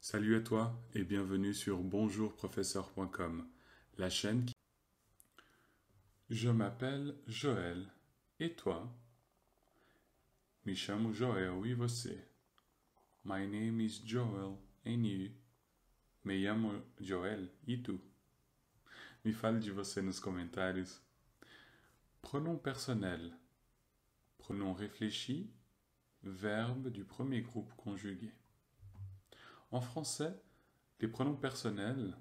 Salut à toi et bienvenue sur bonjourprofesseur.com, la chaîne qui... Je m'appelle Joël. Et toi? Me chamo Joel e você? My name is Joel and you? Me llamo Joel e tu? Me fale de você nos comentários. Pronom personnel. Pronom réfléchi. Verbe du premier groupe conjugué. En français, les pronoms personnels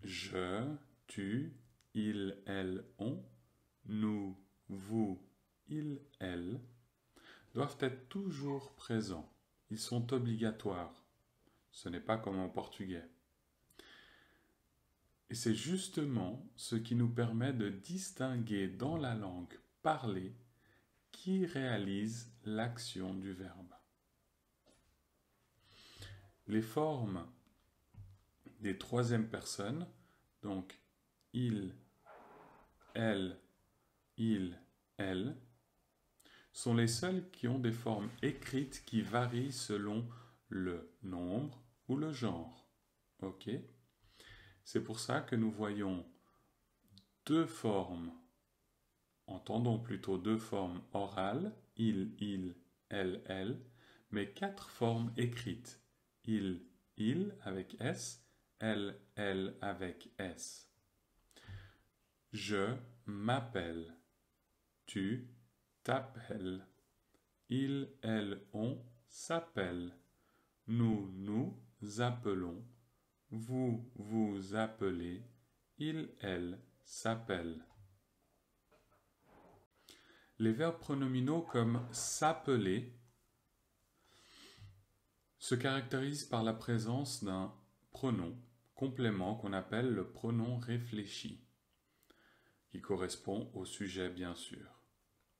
je, tu, il, elle, on, nous, vous, il, elle doivent être toujours présents. Ils sont obligatoires. Ce n'est pas comme en portugais. Et c'est justement ce qui nous permet de distinguer dans la langue parlée qui réalise l'action du verbe. Les formes des troisième personnes, donc il, elle, sont les seules qui ont des formes écrites qui varient selon le nombre ou le genre. Ok? C'est pour ça que nous voyons deux formes, entendons plutôt deux formes orales, il, elle, mais quatre formes écrites, il avec S, elle avec S. Je m'appelle, tu t'appelles, il, elle, on s'appelle, nous appelons, vous vous appelez, il, elle s'appelle. Les verbes pronominaux comme s'appeler se caractérisent par la présence d'un pronom complément qu'on appelle le pronom réfléchi, qui correspond au sujet bien sûr.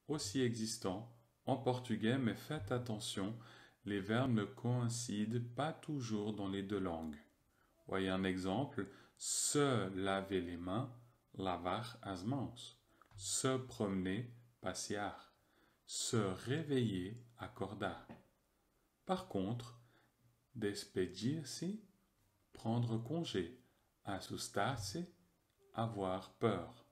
Aussi existant en portugais, mais faites attention, les verbes ne coïncident pas toujours dans les deux langues. Voyez un exemple, se laver les mains, lavar as mãos. Se promener, passear. Se réveiller, acordar. Par contre, despedir-se, prendre congé, assustar-se, avoir peur.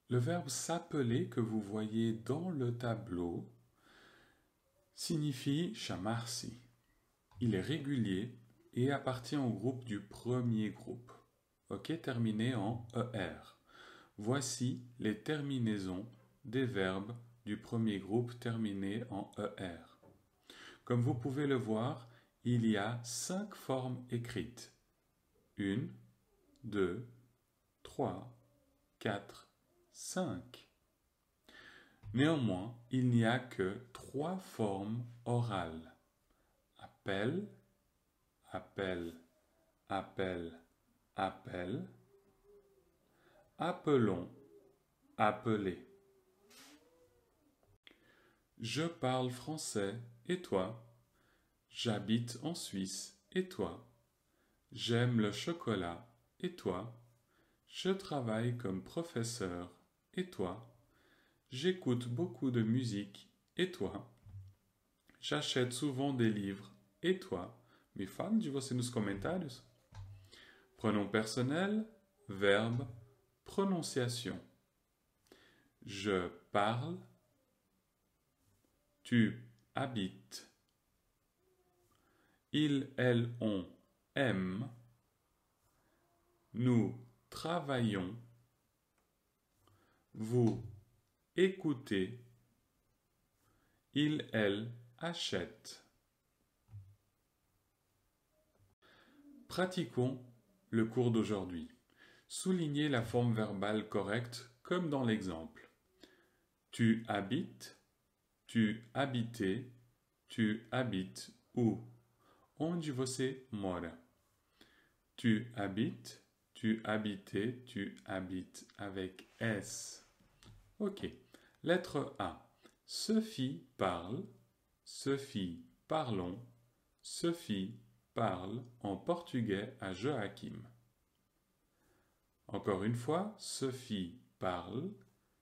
Le verbe s'appeler que vous voyez dans le tableau signifie chamar-se. Il est régulier et appartient au groupe du premier groupe, ok, terminé en ER. Voici les terminaisons des verbes du premier groupe terminés en ER. Comme vous pouvez le voir, il y a 5 formes écrites. 1, 2, 3, 4, 5. Néanmoins, il n'y a que 3 formes orales. Appelle, appelle, appelle, appelle. Appelons, appeler. Je parle français, et toi? J'habite en Suisse, et toi? J'aime le chocolat, et toi? Je travaille comme professeur, et toi? J'écoute beaucoup de musique, et toi? J'achète souvent des livres, et toi? Me fale de você nos comentários. Pronom personnel, verbe, prononciation. Je parle, tu habites, il, elle, on aime, nous travaillons, vous écoutez, il, elle achète. Pratiquons le cours d'aujourd'hui. Soulignez la forme verbale correcte comme dans l'exemple. Tu habites, tu habitais, tu habites où? Onde você mora? Tu habites, tu habitais, tu habites avec S. Ok. Lettre A. Sophie parle, Sophie parlons, Sophie parle en portugais à Joachim. Encore une fois, Sophie parle,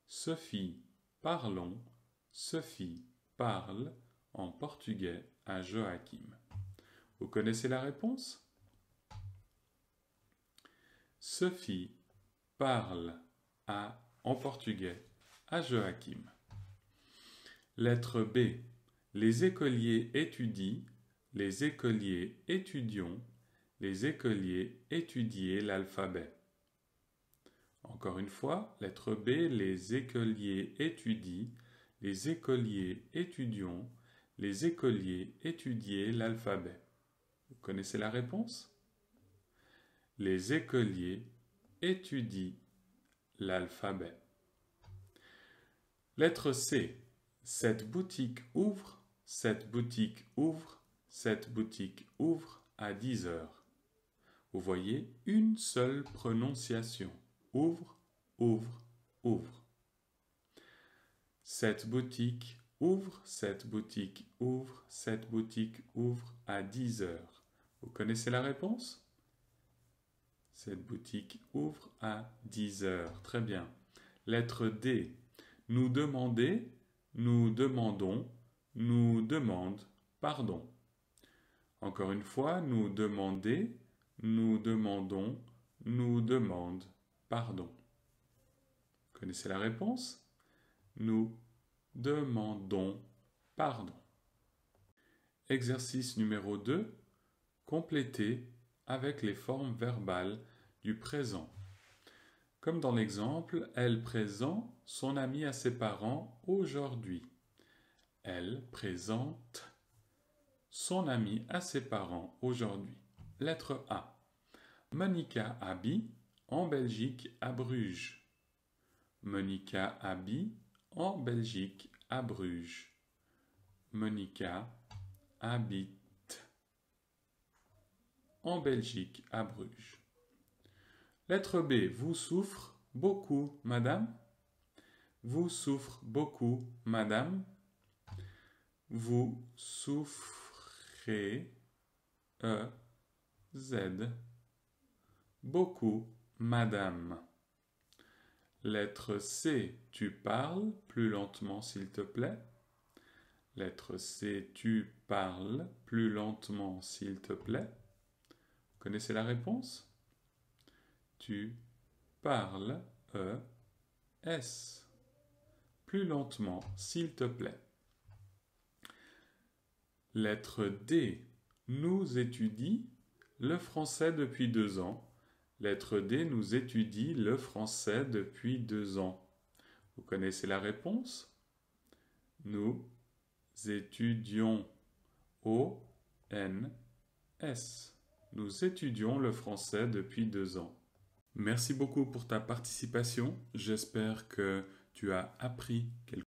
Sophie parlons, Sophie parle en portugais à Joachim? Vous connaissez la réponse? Sophie parle en portugais à Joachim. Lettre B. Les écoliers étudient, les écoliers étudions, les écoliers étudiaient l'alphabet. Encore une fois, lettre B. Les écoliers étudient, les écoliers étudions, les écoliers étudiaient l'alphabet. Vous connaissez la réponse? Les écoliers étudient l'alphabet. Lettre C. Cette boutique ouvre, cette boutique ouvre, cette boutique ouvre à 10 heures. Vous voyez une seule prononciation. Ouvre, ouvre, ouvre. Cette boutique ouvre, cette boutique ouvre, cette boutique ouvre à 10 heures. Vous connaissez la réponse? Cette boutique ouvre à 10 heures. Très bien. Lettre D. Nous demander, nous demandons, nous demande pardon. Encore une fois, nous demander, nous demandons, nous demande pardon. Vous connaissez la réponse? Nous demandons pardon. Exercice numéro 2. Complétez avec les formes verbales du présent. Comme dans l'exemple, elle présente son ami à ses parents aujourd'hui. Elle présente son ami à ses parents aujourd'hui. Lettre A. Monica habite en Belgique à Bruges. Monica habite en Belgique à Bruges. Monica habite en Belgique à Bruges. Lettre B. Vous souffrez beaucoup, madame? Vous souffrez beaucoup, madame? Vous souffrez, Z, beaucoup, madame. Lettre C. Tu parles plus lentement, s'il te plaît. Lettre C. Tu parles plus lentement, s'il te plaît. Vous connaissez la réponse? Tu parles, S. Plus lentement, s'il te plaît. Lettre D. Nous étudie le français depuis 2 ans. Lettre D. Nous étudie le français depuis 2 ans. Vous connaissez la réponse? Nous étudions, O-N-S. Nous étudions le français depuis 2 ans. Merci beaucoup pour ta participation. J'espère que tu as appris quelque chose.